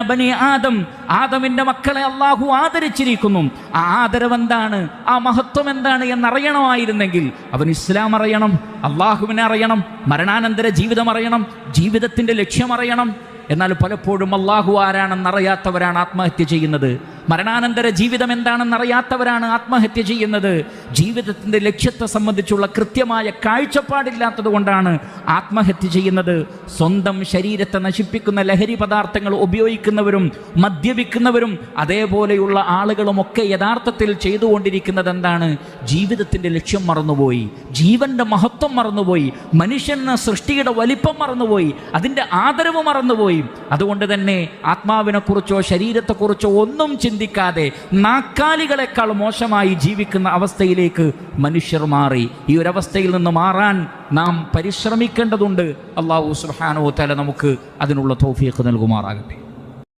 ബനി ആദം, ആദമിന്റെ മക്കളെ അള്ളാഹു ആദരിച്ചിരിക്കുന്നു. ആ ആദരവെന്താണ്, ആ മഹത്വം എന്താണ് എന്നറിയണമായിരുന്നെങ്കിൽ അവൻ ഇസ്ലാം അറിയണം, അള്ളാഹുവിനെ അറിയണം, മരണാനന്തര ജീവിതം അറിയണം, ജീവിതത്തിന്റെ ലക്ഷ്യം അറിയണം. എന്നാൽ പലപ്പോഴും അള്ളാഹു ആരാണെന്നറിയാത്തവരാണ് ആത്മഹത്യ ചെയ്യുന്നത്. മരണാനന്തര ജീവിതം എന്താണെന്നറിയാത്തവരാണ് ആത്മഹത്യ ചെയ്യുന്നത്. ജീവിതത്തിൻ്റെ ലക്ഷ്യത്തെ സംബന്ധിച്ചുള്ള കൃത്യമായ കാഴ്ചപ്പാടില്ലാത്തത് കൊണ്ടാണ് ആത്മഹത്യ ചെയ്യുന്നത്. സ്വന്തം ശരീരത്തെ നശിപ്പിക്കുന്ന ലഹരി പദാർത്ഥങ്ങൾ ഉപയോഗിക്കുന്നവരും മദ്യപിക്കുന്നവരും അതേപോലെയുള്ള ആളുകളുമൊക്കെ യഥാർത്ഥത്തിൽ ചെയ്തുകൊണ്ടിരിക്കുന്നത് എന്താണ്? ജീവിതത്തിൻ്റെ ലക്ഷ്യം മറന്നുപോയി, ജീവൻ്റെ മഹത്വം മറന്നുപോയി, മനുഷ്യന് സൃഷ്ടിയുടെ വലിപ്പം മറന്നുപോയി, അതിൻ്റെ ആദരവ് മറന്നുപോയി. അതുകൊണ്ട് തന്നെ ആത്മാവിനെക്കുറിച്ചോ ശരീരത്തെക്കുറിച്ചോ ഒന്നും ചിന്തിക്കാതെ നാക്കാലികളെക്കാൾ മോശമായി ജീവിക്കുന്ന അവസ്ഥയിലേക്ക് മനുഷ്യർ മാറി. ഈ ഒരവസ്ഥയിൽ നിന്ന് മാറാൻ നാം പരിശ്രമിക്കേണ്ടതുണ്ട്. അല്ലാഹു സുബ്ഹാനഹു വ തആല നമുക്ക് അതിനുള്ള തൗഫീഖ് നൽകുമാറാകട്ടെ.